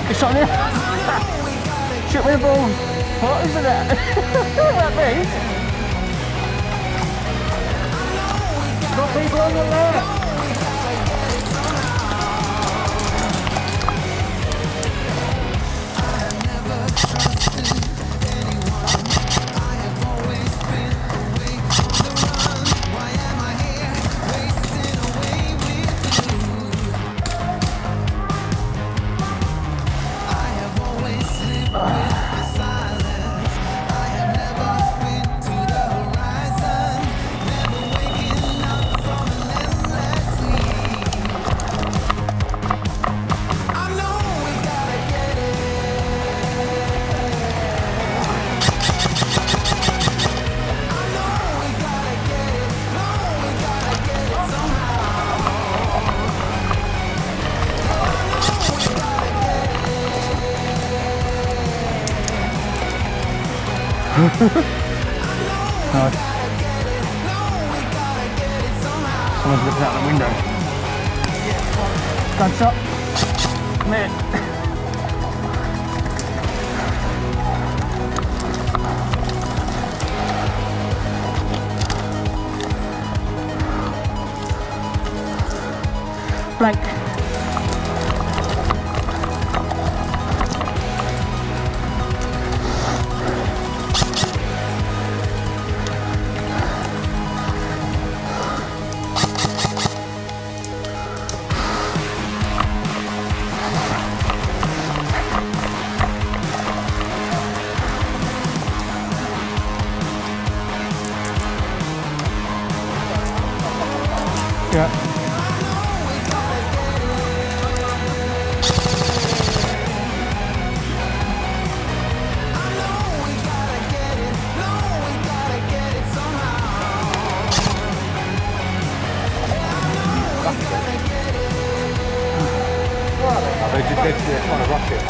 It's on here. Shoot me the balls. What is that? That me? Got people on the left. Nice. Someone's looking out the window. Gunshot. Mate. Blank. Yeah. They just did it on a rocket.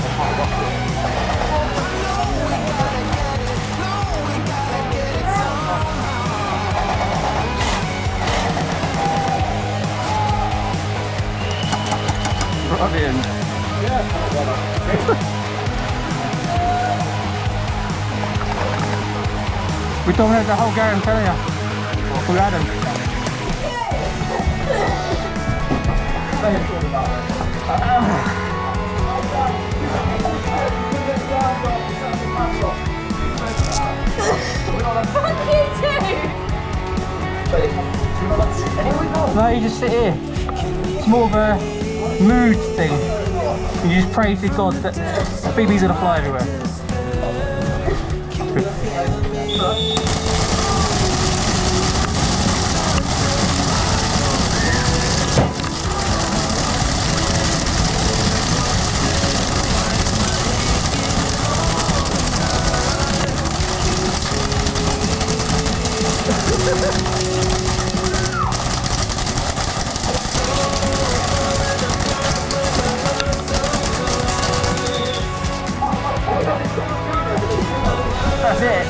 Rodney. We dominated the whole game, I'm telling you. We had him. Fuck you too! No, you just sit here. It's more of a mood thing. You just pray to God that BB's gonna fly everywhere. That's it.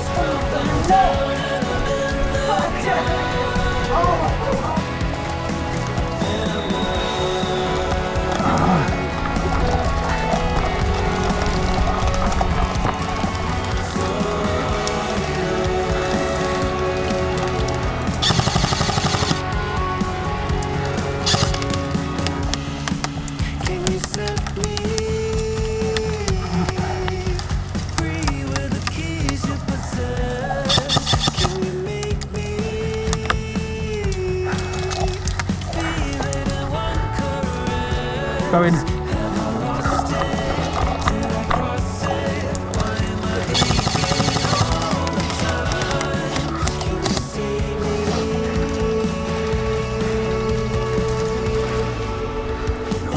going. I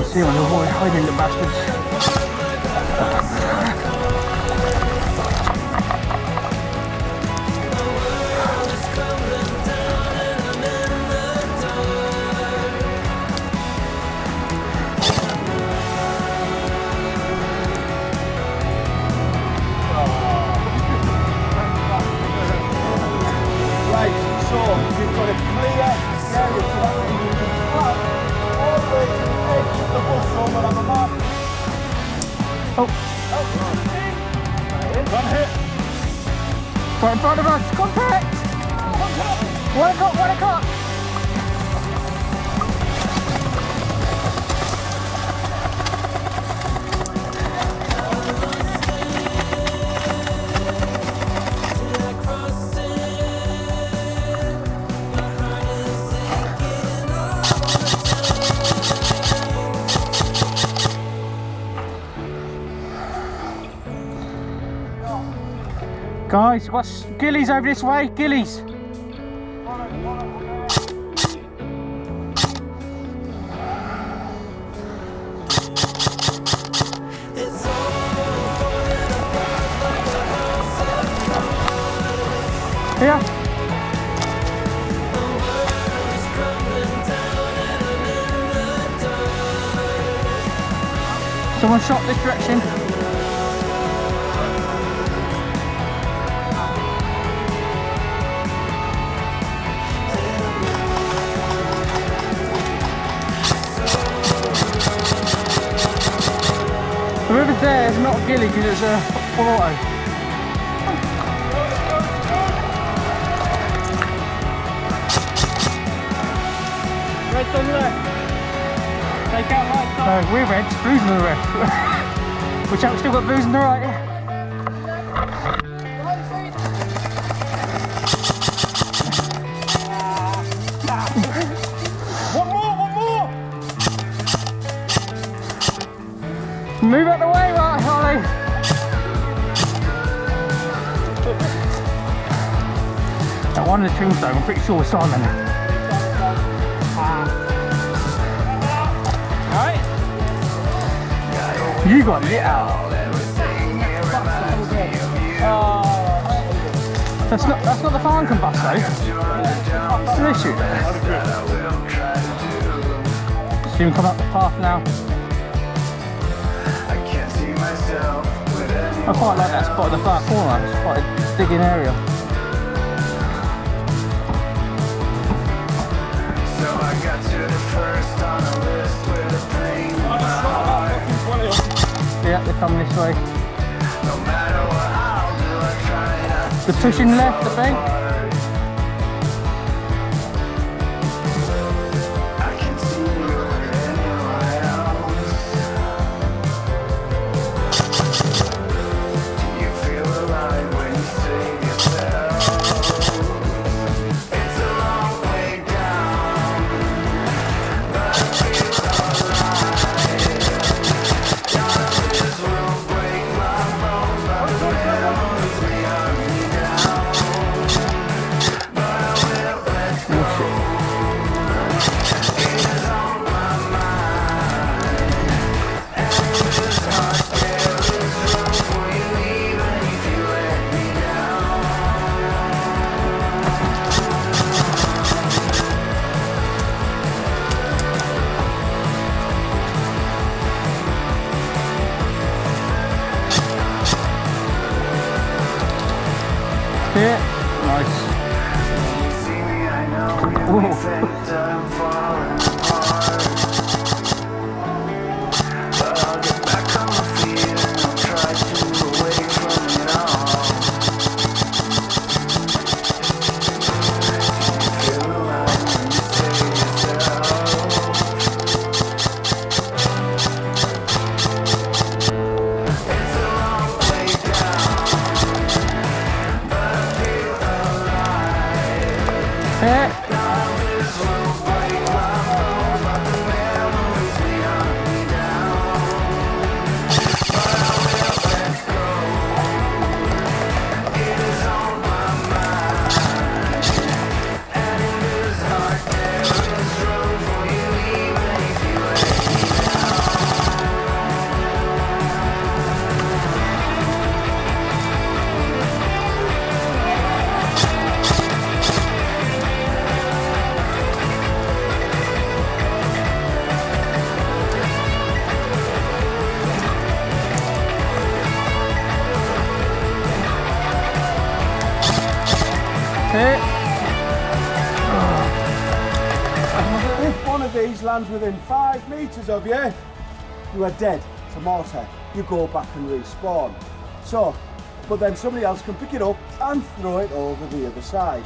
see him on the wall hiding, the bastards. Right in front of us, contact! 1 o'clock, 1 o'clock! Guys, we've got ghillies over this way, ghillies. Here. Someone shot this direction. Whoever's there is not a ghillie because it's a full auto. Red's on the left. Take out right side. No, we're reds, blues on the left. Which out, still got blues on the right. Move out the way, right, Holly. That one in the tombstone, I'm pretty sure was Simon. Alright. You got lit out. That's not the Farncombe bus though. What's the issue? So you can come up the path now. I quite like that spot in the far corner, it's quite a digging area. So I got you the first on the list with a pain in my heart. Yeah, they're coming this way. No matter what I'll do, I try not to. They're pushing left, I think. Yeah, nice. one of these lands within 5 metres of you, you are dead. It's a mortar. You go back and respawn. So, but then somebody else can pick it up and throw it over the other side.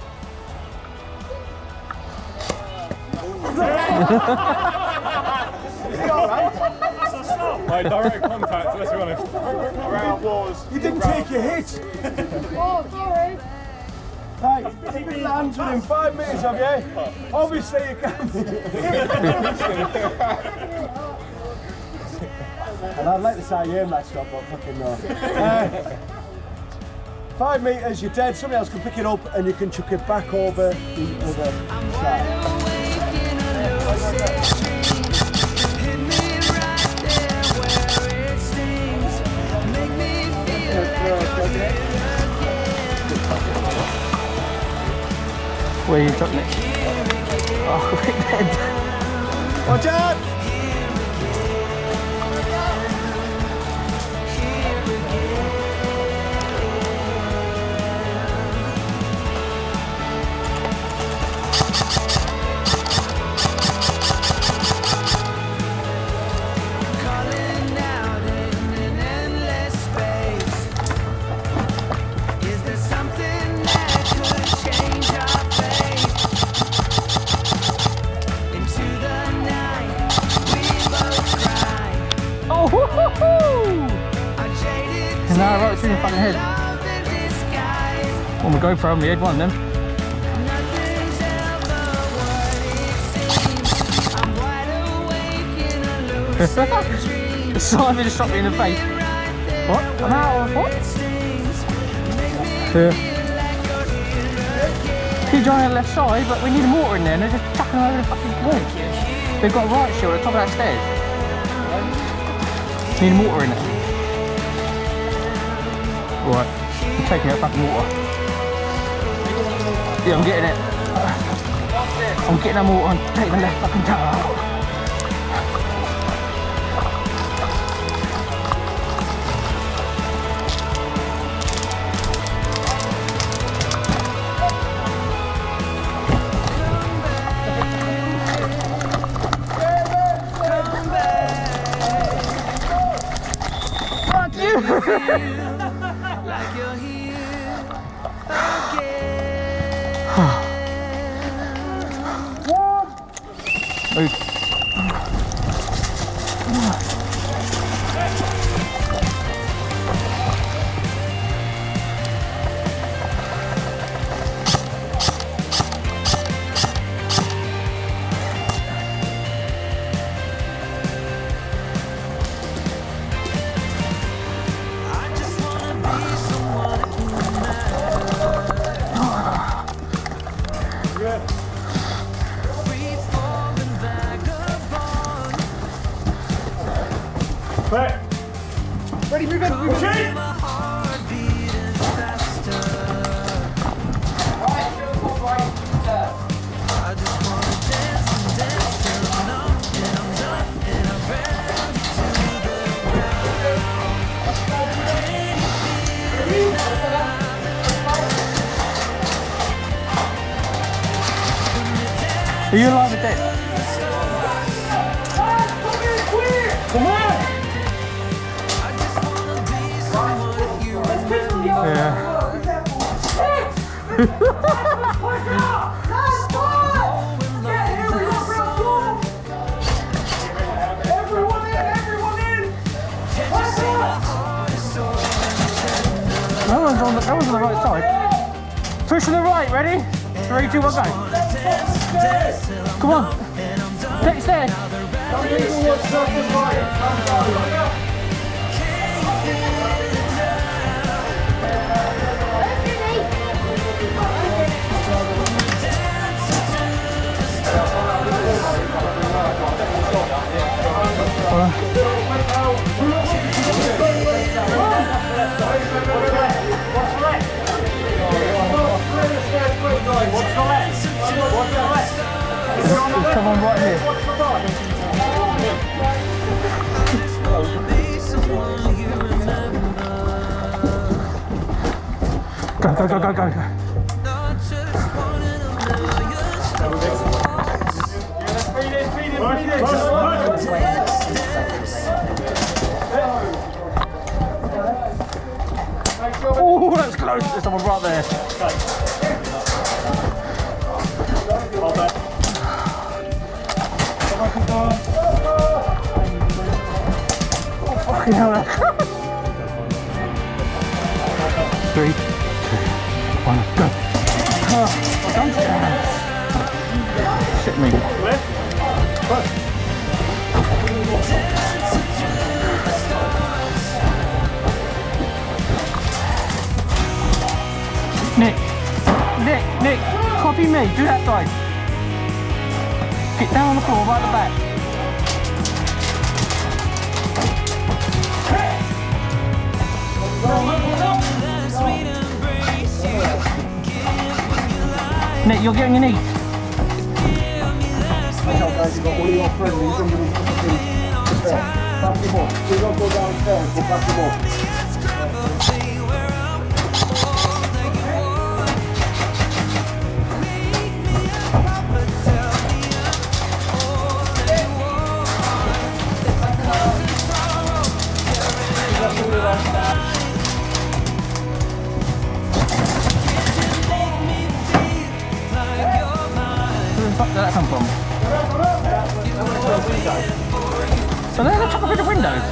Is he alright? Like direct contact, let's be honest. Round wars. You didn't take your hit. Oh, sorry. Right, if it lands within 5 metres of you, obviously you can. And I'd like to say you messed up, but fucking no. 5 metres, you're dead, somebody else can pick it up and you can chuck it back over the other side. Where are you dropping it? Oh, we're dead. Watch out! And now right through the fucking head. On the GoPro on the head, one of them. Simon just shot me in the face. What? I'm out of what? Keep on the left side, but we need a mortar in there and they're just chucking them over the fucking wall. They've got a riot shield at the top of that stairs. Need a mortar in it. Right, I'm taking out fucking water. Yeah, I'm getting it. I'm getting that mortar and taking the left fucking tower out. Like you're here again. Ready, move in, move in. Are you alive or dead? Come on! Yeah. That one's on the right side. Push to the right, ready? 3, 2, 1, go. Come on. Next stairs. Some people want something right. Come on, right here. Go, go, go, go, go, go. Feed in, feed in. no, there's someone right there. Well done. Fucking hell. 3, 2, 1, go. Oh, don't dance. Shit me. Nick, copy me, do that side. Get down on the floor, right at the back. Nick, you're getting your knees. Guys, you've got one of your friendlies underneath the fucking bed. Back him up. Do not go downstairs, but back him up. Where the fuck did that come from? So they're the top of the windows.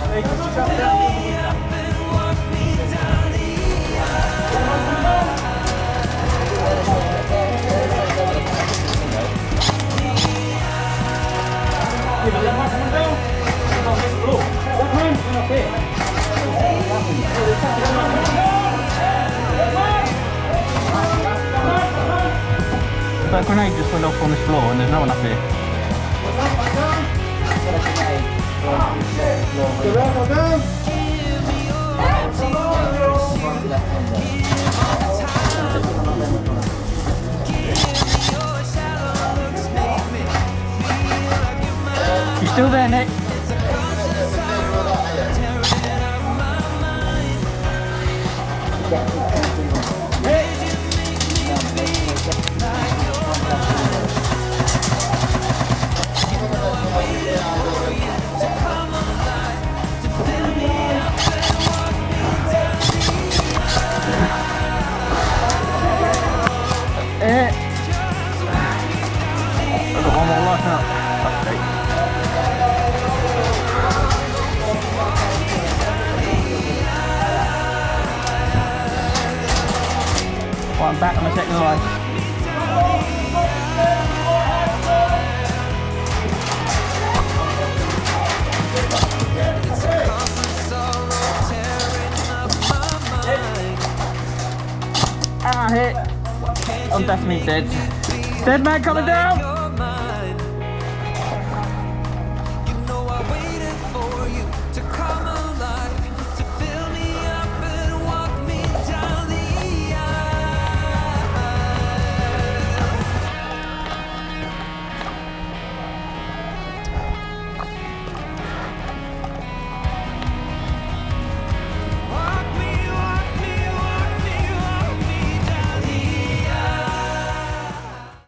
That grenade just went off on this floor and there's no one up here. You still there, Nick? I've got one more life now. Well, I'm back on my second life. Ah, hit. I'm definitely dead. Dead man coming down!